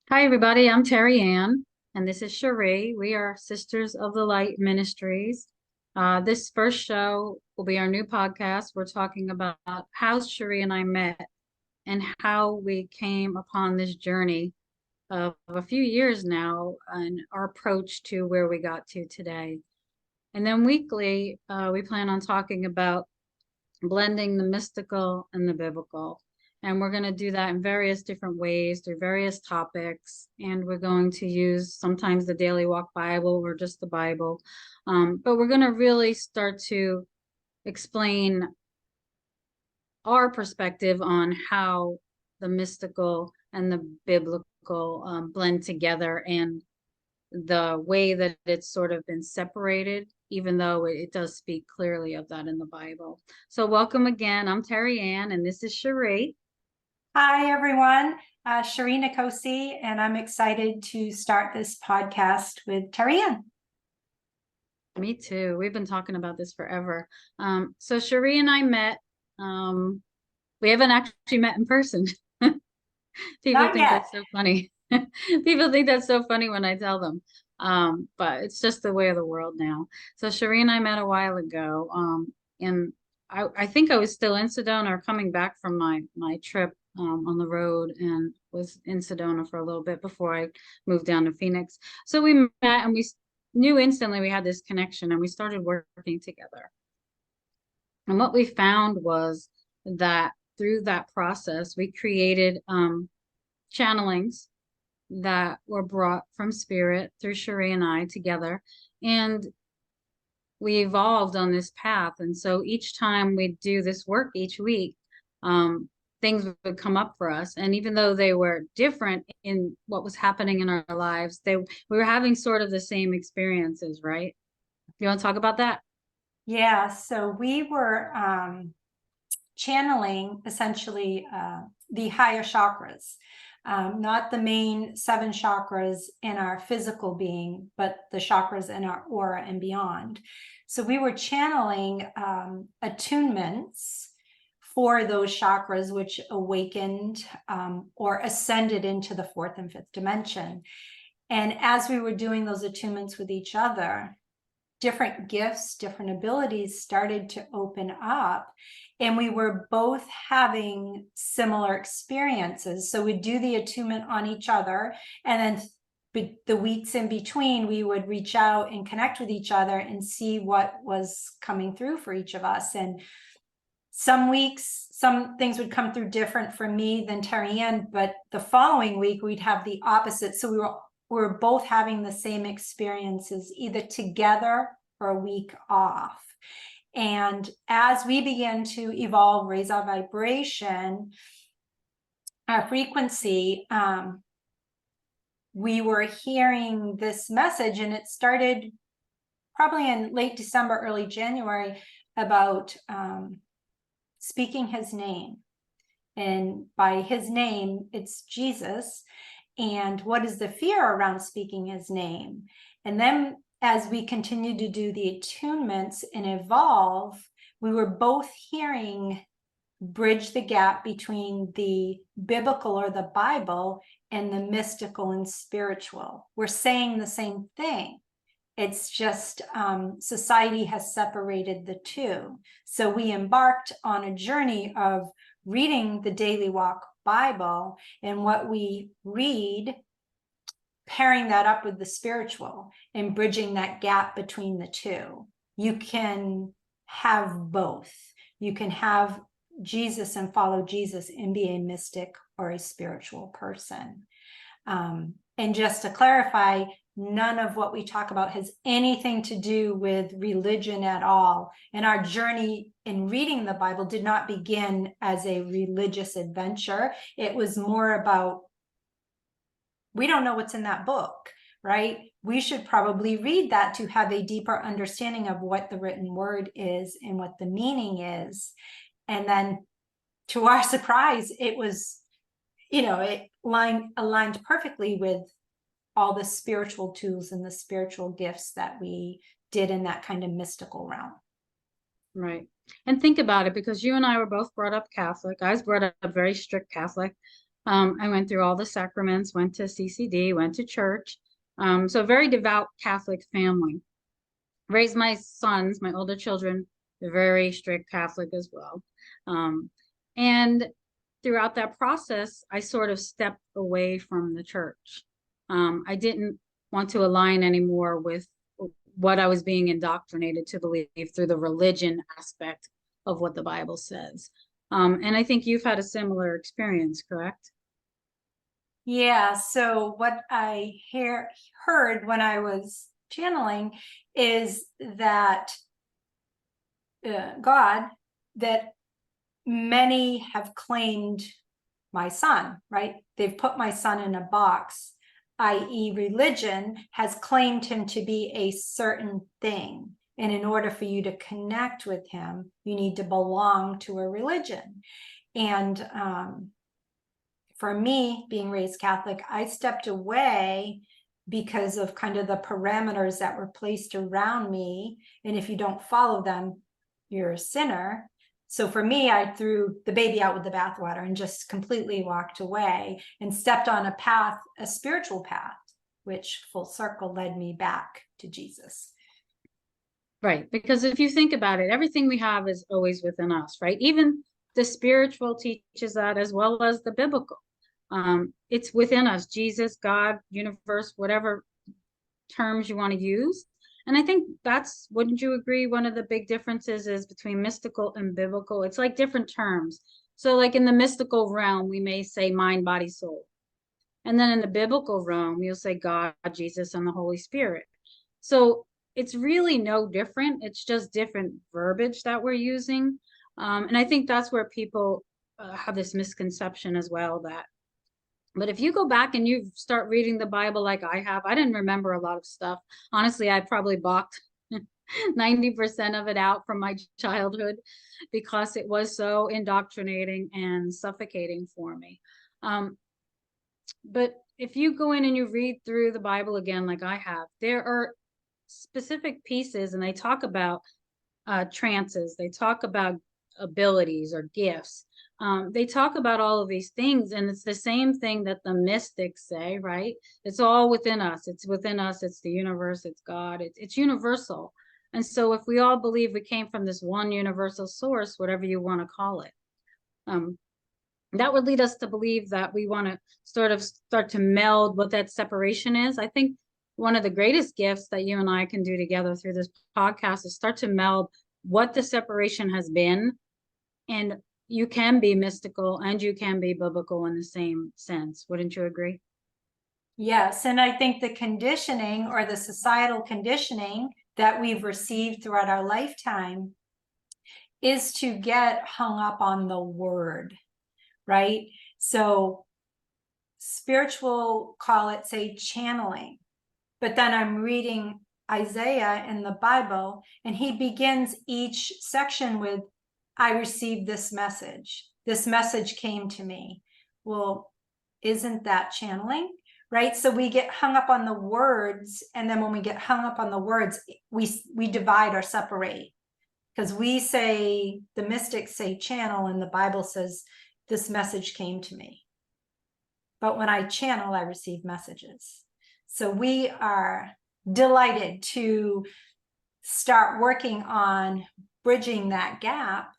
Hi, everybody. I'm Terry Ann, and this is Cherie. We are Sisters of the Light Ministries. This first show will be our new podcast. We're talking about how Cherie and I met and how we came upon this journey of a few years now and our approach to where we got to today. And then weekly, we plan on talking about blending the mystical and the biblical. And we're going to do that in various different ways through various topics. And we're going to use sometimes the Daily Walk Bible or just the Bible. But we're going to really start to explain our perspective on how the mystical and the biblical blend together and the way that it's sort of been separated, even though it does speak clearly of that in the Bible. So welcome again. I'm Terry Ann, and this is Cherie. Hi, everyone. Cherie Nkosi, and I'm excited to start this podcast with Terry Ann. Me too. We've been talking about this forever. So Cherie and I met. We haven't actually met in person. People Not think yet. that's so funny. People think that's so funny when I tell them. But it's just the way of the world now. So Cherie and I met a while ago. And I think I was still in Sedona or coming back from my trip on the road and was in Sedona for a little bit before I moved down to Phoenix. So we met and we knew instantly we had this connection and we started working together. And what we found was that through that process, we created channelings that were brought from spirit through Cherie and I together. And we evolved on this path. And so each time we do this work each week, things would come up for us. And even though they were different in what was happening in our lives, we were having sort of the same experiences, right? You want to talk about that? Yeah, so we were channeling essentially the higher chakras, not the main seven chakras in our physical being, but the chakras in our aura and beyond. So we were channeling attunements for those chakras which awakened or ascended into the fourth and fifth dimension. And as we were doing those attunements with each other, different gifts, different abilities started to open up, and we were both having similar experiences. So we'd do the attunement on each other, and then the weeks in between, we would reach out and connect with each other and see what was coming through for each of us. And some weeks, some things would come through different for me than Terry Ann, but the following week we'd have the opposite. So we were both having the same experiences, either together or a week off. And as we began to evolve, raise our vibration, our frequency, we were hearing this message, and it started probably in late December, early January, about speaking his name. And by his name, it's Jesus. And what is the fear around speaking his name? And then as we continued to do the attunements and evolve, we were both hearing bridge the gap between the biblical or the Bible and the mystical and spiritual. We're saying the same thing. It's just society has separated the two. So we embarked on a journey of reading the Daily Walk Bible, and what we read, pairing that up with the spiritual and bridging that gap between the two. You can have both. You can have Jesus and follow Jesus and be a mystic or a spiritual person. And just to clarify, none of what we talk about has anything to do with religion at all. And our journey in reading the Bible did not begin as a religious adventure. It was more about, we don't know what's in that book, right? We should probably read that to have a deeper understanding of what the written word is and what the meaning is. And then to our surprise, it was, it aligned perfectly with all the spiritual tools and the spiritual gifts that we did in that kind of mystical realm. Right. And think about it, because you and I were both brought up Catholic. I was brought up very strict Catholic. I went through all the sacraments, went to CCD, went to church. So a very devout Catholic family. Raised my sons, my older children, they're very strict Catholic as well. And throughout that process, I sort of stepped away from the church. I didn't want to align anymore with what I was being indoctrinated to believe through the religion aspect of what the Bible says. And I think you've had a similar experience, correct? Yeah, so what I heard when I was channeling is that God, that many have claimed my son, right? They've put my son in a box, i.e., religion has claimed him to be a certain thing. And in order for you to connect with him, you need to belong to a religion. And for me, being raised Catholic, I stepped away because of kind of the parameters that were placed around me. And if you don't follow them, you're a sinner. So for me, I threw the baby out with the bathwater and just completely walked away and stepped on a path, a spiritual path, which full circle led me back to Jesus. Right. Because if you think about it, everything we have is always within us, right? Even the spiritual teaches that as well as the biblical. It's within us, Jesus, God, universe, whatever terms you want to use. And I think that's, wouldn't you agree, one of the big differences is between mystical and biblical? It's like different terms. So like in the mystical realm, we may say mind, body, soul. And then in the biblical realm, you'll say God, Jesus, and the Holy Spirit. So it's really no different. It's just different verbiage that we're using. And I think that's where people have this misconception as well that, but if you go back and you start reading the Bible like I have, I didn't remember a lot of stuff. Honestly, I probably blocked 90% of it out from my childhood because it was so indoctrinating and suffocating for me. But if you go in and you read through the Bible again, like I have, there are specific pieces, and they talk about trances, they talk about abilities or gifts. They talk about all of these things, and it's the same thing that the mystics say, right? It's all within us. It's within us. It's the universe. It's God. It's universal. And so if we all believe we came from this one universal source, whatever you want to call it, that would lead us to believe that we want to sort of start to meld what that separation is. I think one of the greatest gifts that you and I can do together through this podcast is start to meld what the separation has been. And you can be mystical and you can be biblical in the same sense. Wouldn't you agree? Yes, and I think the conditioning or the societal conditioning that we've received throughout our lifetime is to get hung up on the word, right? So spiritual, call it, say, channeling. But then I'm reading Isaiah in the Bible, and he begins each section with, I received this message. This message came to me. Well, isn't that channeling? Right? So we get hung up on the words. And then when we get hung up on the words, we divide or separate. Because we say, the mystics say channel, and the Bible says, this message came to me. But when I channel, I receive messages. So we are delighted to start working on bridging that gap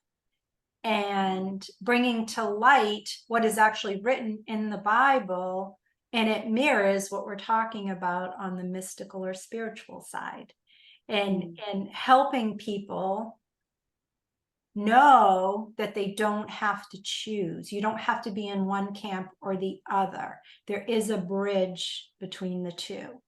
and bringing to light what is actually written in the Bible, and it mirrors what we're talking about on the mystical or spiritual side, and helping people know that they don't have to choose. You don't have to be in one camp or the other. There is a bridge between the two.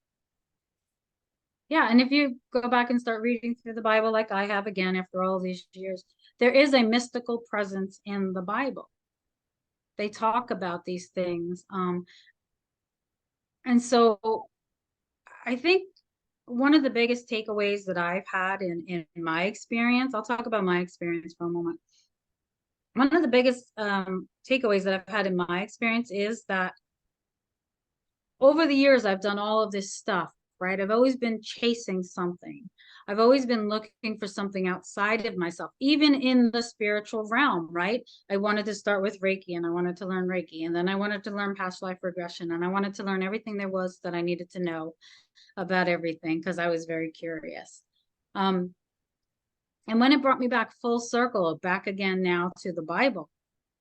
Yeah, and if you go back and start reading through the Bible like I have again after all these years, there is a mystical presence in the Bible. They talk about these things. And so I think one of the biggest takeaways that I've had in my experience, I'll talk about my experience for a moment. One of the biggest takeaways that I've had in my experience is that over the years, I've done all of this stuff right? I've always been chasing something. I've always been looking for something outside of myself, even in the spiritual realm, right? I wanted to start with Reiki, and I wanted to learn Reiki, and then I wanted to learn past life regression, and I wanted to learn everything there was that I needed to know about everything because I was very curious. And when it brought me back full circle, back again now to the Bible,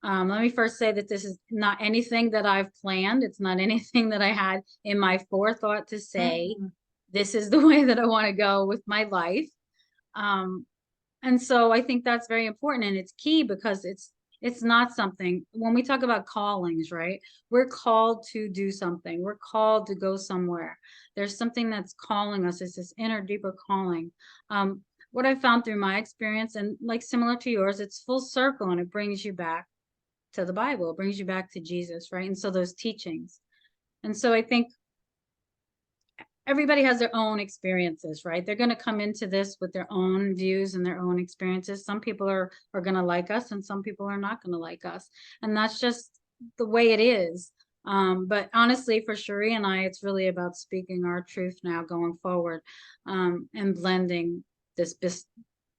let me first say that this is not anything that I've planned. It's not anything that I had in my forethought to say, this is the way that I want to go with my life. And so I think that's very important, and it's key because it's not something, when we talk about callings, right? We're called to do something. We're called to go somewhere. There's something that's calling us. It's this inner, deeper calling. What I found through my experience, and like similar to yours, it's full circle, and it brings you back to the Bible. It brings you back to Jesus, right? And so those teachings. And so I think everybody has their own experiences, right? They're going to come into this with their own views and their own experiences. Some people are going to like us, and some people are not going to like us. And that's just the way it is. But honestly, for Cherie and I, it's really about speaking our truth now going forward, and blending this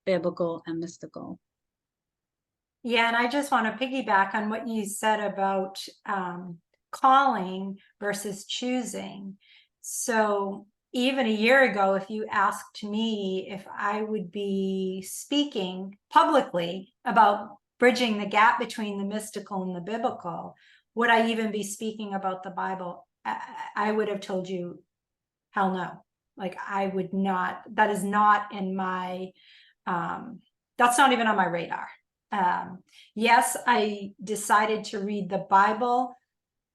biblical and mystical. Yeah, and I just want to piggyback on what you said about calling versus choosing. So even a year ago, if you asked me if I would be speaking publicly about bridging the gap between the mystical and the biblical, would I even be speaking about the Bible? I would have told you, hell no. Like, I would not, that is not in my, that's not even on my radar. Yes, I decided to read the Bible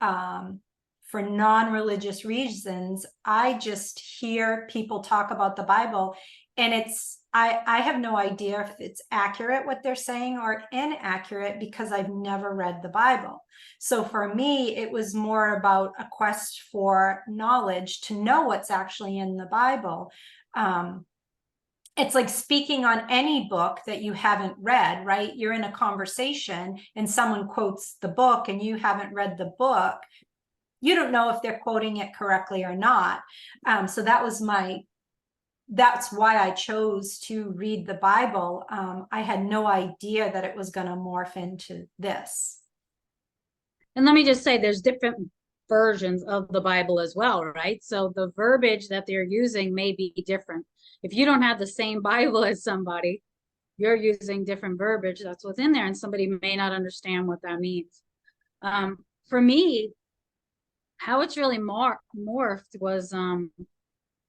for non-religious reasons. I just hear people talk about the Bible, and I have no idea if it's accurate what they're saying or inaccurate, because I've never read the Bible. So for me, it was more about a quest for knowledge to know what's actually in the Bible. It's like speaking on any book that you haven't read, right? You're in a conversation and someone quotes the book and you haven't read the book. You don't know if they're quoting it correctly or not. So that's why I chose to read the Bible. I had no idea that it was going to morph into this. And let me just say, there's different versions of the Bible as well, right? So the verbiage that they're using may be different. If you don't have the same Bible as somebody, you're using different verbiage that's within there, and somebody may not understand what that means. For me, how it's really morphed was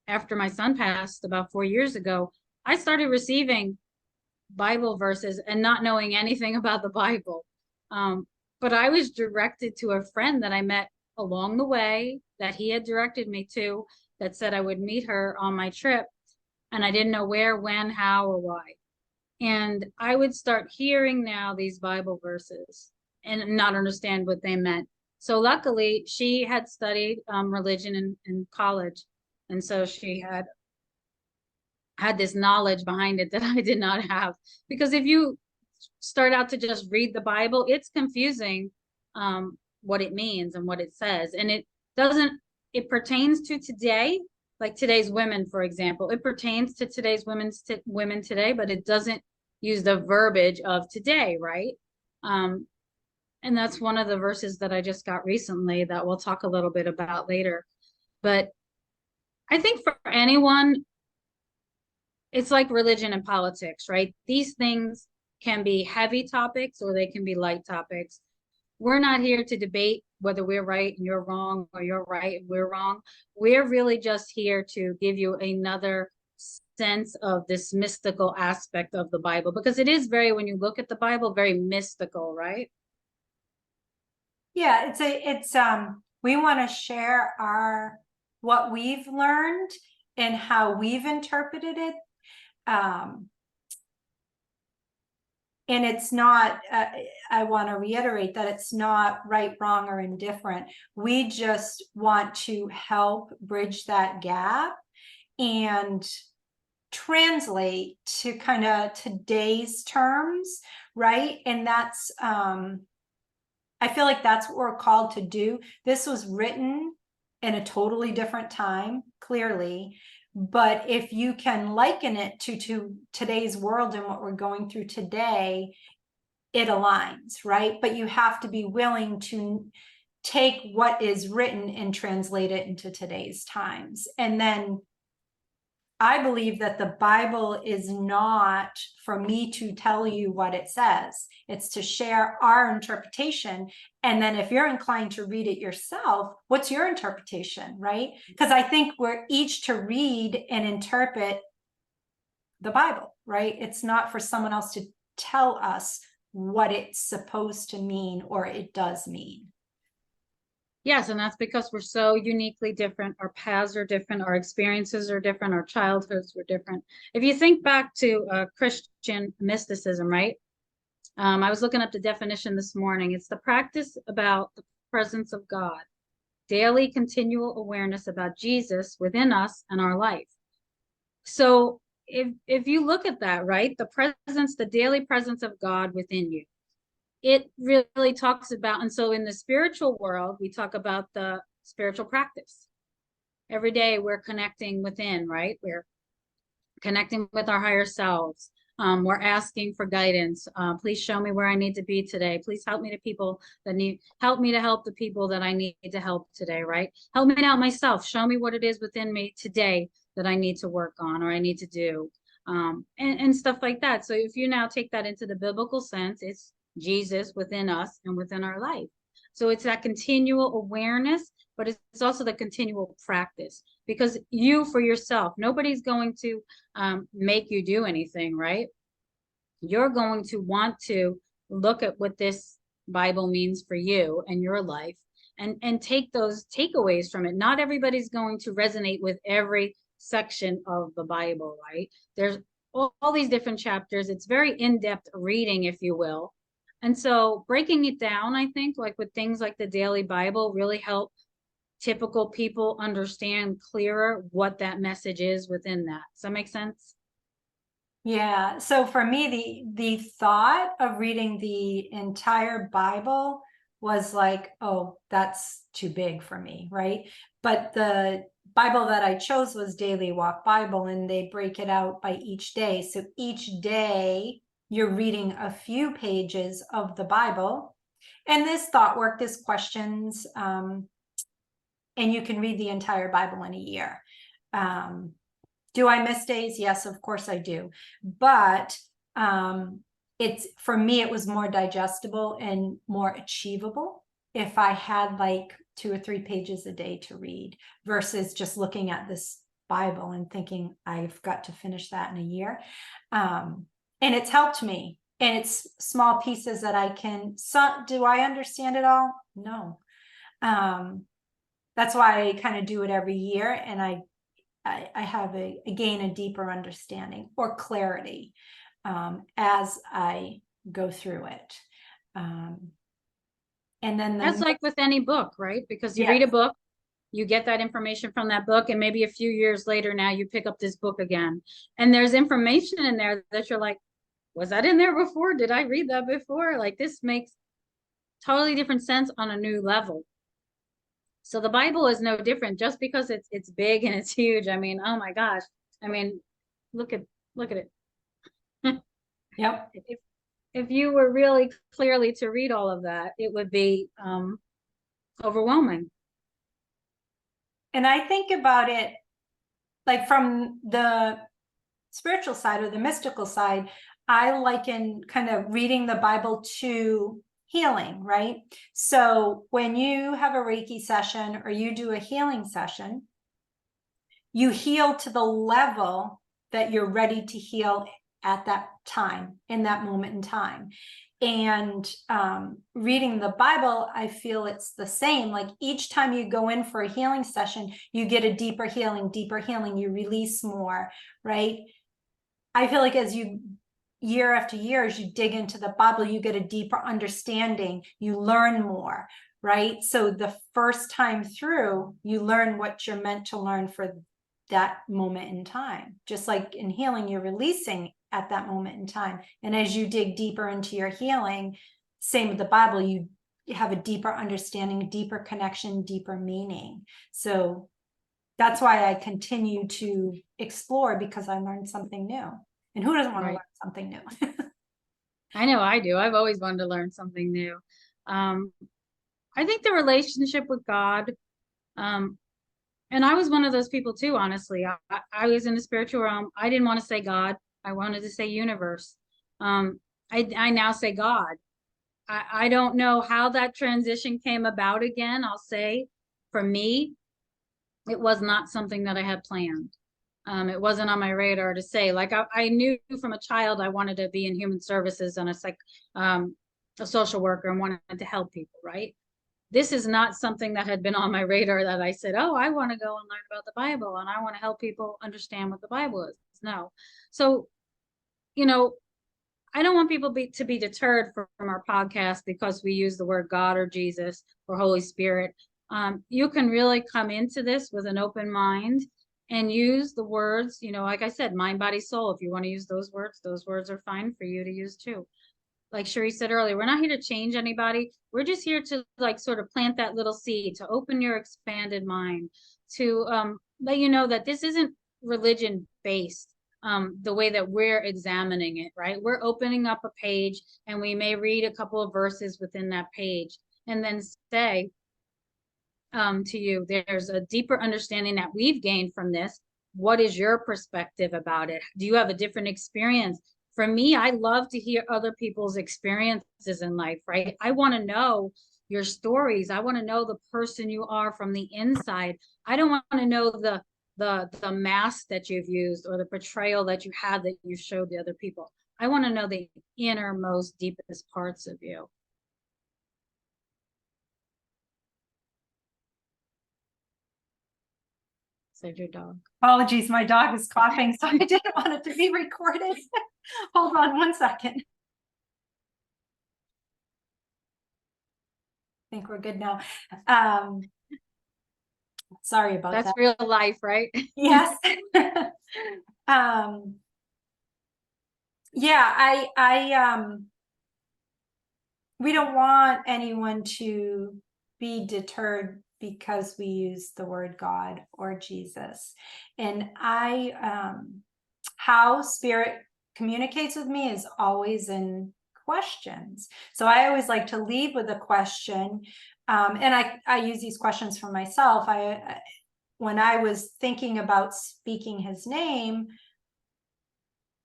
after my son passed about 4 years ago, I started receiving Bible verses and not knowing anything about the Bible. But I was directed to a friend that I met along the way, that he had directed me to, that said I would meet her on my trip. And I didn't know where, when, how, or why. And I would start hearing now these Bible verses and not understand what they meant. So luckily, she had studied religion in college. And so she had this knowledge behind it that I did not have. Because if you start out to just read the Bible, it's confusing what it means and what it says. And it pertains to today, like today's women, for example. It pertains to today's women today, but it doesn't use the verbiage of today, right? And that's one of the verses that I just got recently that we'll talk a little bit about later. But I think for anyone, it's like religion and politics, right? These things can be heavy topics or they can be light topics. We're not here to debate whether we're right and you're wrong, or you're right and we're wrong. We're really just here to give you another sense of this mystical aspect of the Bible, because it is very, when you look at the Bible, very mystical, right? Yeah, we want to share what we've learned and how we've interpreted it. And it's not, I want to reiterate that it's not right, wrong, or indifferent. We just want to help bridge that gap and translate to kind of today's terms, right? And that's, I feel like that's what we're called to do. This was written in a totally different time, clearly. But if you can liken it to today's world and what we're going through today, it aligns, right? But you have to be willing to take what is written and translate it into today's times. And then I believe that the Bible is not for me to tell you what it says. It's to share our interpretation. And then if you're inclined to read it yourself, what's your interpretation, right? Because I think we're each to read and interpret the Bible, right? It's not for someone else to tell us what it's supposed to mean or it does mean. Yes, and that's because we're so uniquely different. Our paths are different, our experiences are different, our childhoods were different. If you think back to Christian mysticism, right? I was looking up the definition this morning. It's the practice about the presence of God, daily continual awareness about Jesus within us and our life. So if you look at that, right, the presence, the daily presence of God within you, it really talks about, and so in the spiritual world, we talk about the spiritual practice. Every day we're connecting within, right? We're connecting with our higher selves. We're asking for guidance. Please show me where I need to be today. Please help me to people that need, help me to help the people that I need to help today, right? Help me to help myself. Show me what it is within me today that I need to work on or I need to do, and stuff like that. So if you now take that into the biblical sense, it's Jesus within us and within our life. So it's that continual awareness, but it's also the continual practice, because you for yourself, nobody's going to make you do anything, right? You're going to want to look at what this Bible means for you and your life, and take those takeaways from it. Not everybody's going to resonate with every section of the Bible, right? There's all these different chapters. It's very in-depth reading, if you will. And so breaking it down, I think, like with things like the Daily Bible, really help typical people understand clearer what that message is within that. Does that make sense? Yeah. So for me, the thought of reading the entire Bible was like, oh, that's too big for me, right? But the Bible that I chose was Daily Walk Bible, and they break it out by each day. So each day you're reading a few pages of the Bible, and this thought work, this questions, and you can read the entire Bible in a year. Do I miss days? Yes, of course I do. But it's, for me, it was more digestible and more achievable if I had like 2 or 3 pages a day to read versus just looking at this Bible and thinking I've got to finish that in a year. And it's helped me. And it's small pieces that I can, do I understand it all? No. That's why I kind of do it every year, and I have gain a deeper understanding or clarity as I go through it. And then That's like with any book, right? Because you yeah. read a book, you get that information from that book, and maybe a few years later now you pick up this book again. And there's information in there that you're like, was that in there before? Did I read that before? Like, this makes totally different sense on a new level. So the Bible is no different, just because it's big and it's huge. I mean, oh my gosh. I mean, look at it. Yep. If you were really clearly to read all of that, it would be overwhelming. And I think about it like from the spiritual side or the mystical side, I liken kind of reading the Bible to healing, right? So when you have a Reiki session or you do a healing session, you heal to the level that you're ready to heal at that time, in that moment in time. And reading the Bible, I feel it's the same. Like each time you go in for a healing session, you get a deeper healing, you release more, right? I feel like as you, year after year, as you dig into the Bible, you get a deeper understanding, you learn more, right? So the first time through, you learn what you're meant to learn for that moment in time. Just like in healing, you're releasing at that moment in time. And as you dig deeper into your healing, same with the Bible, you have a deeper understanding, deeper connection, deeper meaning. So that's why I continue to explore, because I learned something new. And who doesn't want to Right. learn something new? I know I do. I've always wanted to learn something new. Um, I think the relationship with God, um, and I was one of those people too, honestly. I was in the spiritual realm. I didn't want to say God. I wanted to say universe. I now say God. I don't know how that transition came about again. I'll say for me, it was not something that I had planned. It wasn't on my radar to say, like I knew from a child I wanted to be in human services and a social worker and wanted to help people, right? This is not something that had been on my radar that I said, oh, I want to go and learn about the Bible and I want to help people understand what the Bible is. No. So, you know, I don't want people to be deterred from our podcast because we use the word God or Jesus or Holy Spirit. You can really come into this with an open mind and use the words, like I said, mind, body, soul. If you want to use those words are fine for you to use too. Like Cherie said earlier, we're not here to change anybody. We're just here to like sort of plant that little seed, to open your expanded mind, to let you know that this isn't religion based. The way that we're examining it, right? We're opening up a page and we may read a couple of verses within that page and then say to you, there's a deeper understanding that we've gained from this. What is your perspective about it? Do you have a different experience? For me, I love to hear other people's experiences in life, right? I want to know your stories. I want to know the person you are from the inside. I don't want to know the mask that you've used or the portrayal that you had that you showed the other people. I want to know the innermost, deepest parts of you. Said your dog. Apologies, my dog is coughing, so I didn't want it to be recorded. Hold on one second. I think we're good now. Sorry about that. That's real life, right? Yes. Yeah, we don't want anyone to be deterred because we use the word God or Jesus. And how spirit communicates with me is always in questions. So I always like to lead with a question. And I use these questions for myself. When I was thinking about speaking his name,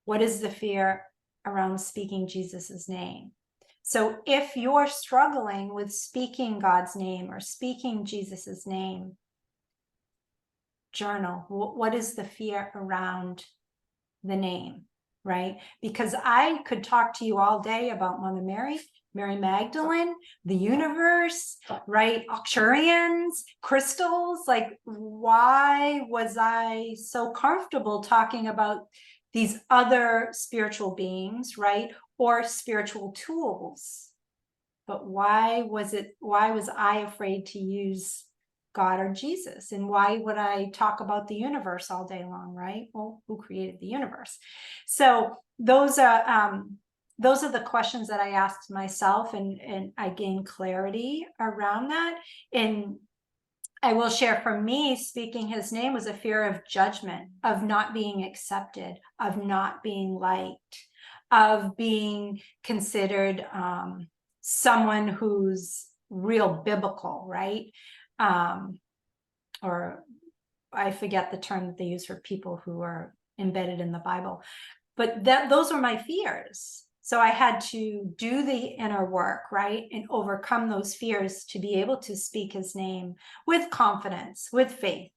what is the fear around speaking Jesus's name? So if you're struggling with speaking God's name or speaking Jesus's name, journal. What is the fear around the name, right? Because I could talk to you all day about Mother Mary, Mary Magdalene, the universe, right? Arcturians, crystals. Like, why was I so comfortable talking about these other spiritual beings, right? Or spiritual tools? But why was I afraid to use God or Jesus? And why would I talk about the universe all day long, right? Well, who created the universe? So those are the questions that I asked myself, and I gained clarity around that. And I will share, for me, speaking his name was a fear of judgment, of not being accepted, of not being liked, of being considered someone who's real biblical, right? Or I forget the term that they use for people who are embedded in the Bible, but those were my fears. So I had to do the inner work, right? And overcome those fears to be able to speak his name with confidence, with faith,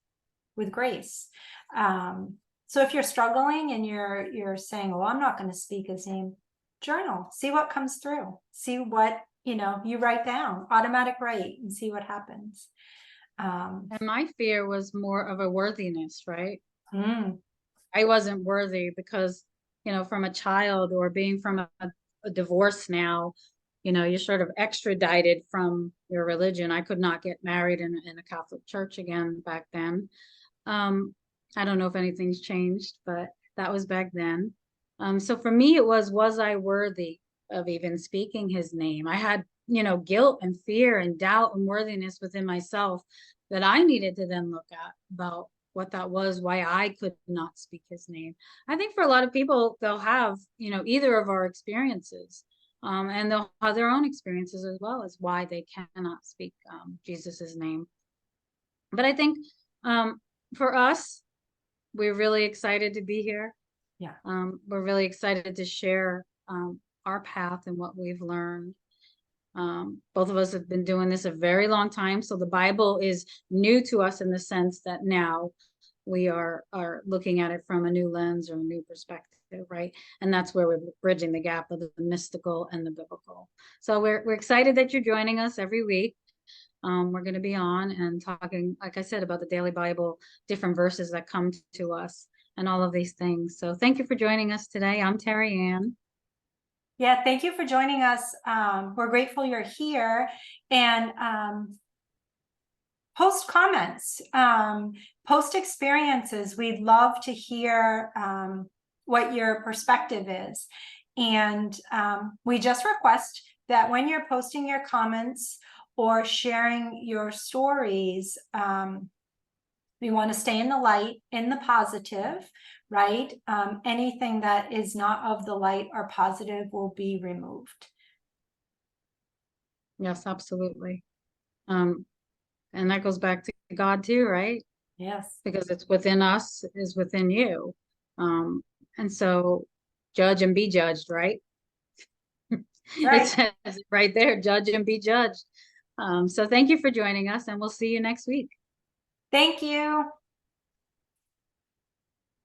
with grace. So if you're struggling and you're saying, well, I'm not going to speak his name, journal, see what comes through, see what, you write down, automatic write, and see what happens. And my fear was more of a worthiness, right? Mm. I wasn't worthy because, from a child or being from a divorce now, you're sort of extradited from your religion. I could not get married in a Catholic church again back then. I don't know if anything's changed, but that was back then. So for me, it was I worthy of even speaking his name? I had, guilt and fear and doubt and worthiness within myself that I needed to then look at about what that was, why I could not speak his name. I think for a lot of people, they'll have, either of our experiences, and they'll have their own experiences as well as why they cannot speak Jesus's name. But I think for us, we're really excited to be here. Yeah. We're really excited to share our path and what we've learned. Both of us have been doing this a very long time, so the Bible is new to us in the sense that now we are looking at it from a new lens or a new perspective, right? And that's where we're bridging the gap of the mystical and the biblical. So we're excited that you're joining us every week. We're going to be on and talking, like I said, about the daily Bible, different verses that come to us and all of these things. So thank you for joining us today. I'm Terry Ann. Yeah, thank you for joining us. We're grateful you're here, and post comments, post experiences. We'd love to hear what your perspective is. And we just request that when you're posting your comments or sharing your stories, we want to stay in the light, in the positive, right? Anything that is not of the light or positive will be removed. Yes, absolutely. And that goes back to God too, right? Yes. Because it's within us is within you. And so judge and be judged, right? Right. It says right there, judge and be judged. So thank you for joining us, and we'll see you next week. Thank you.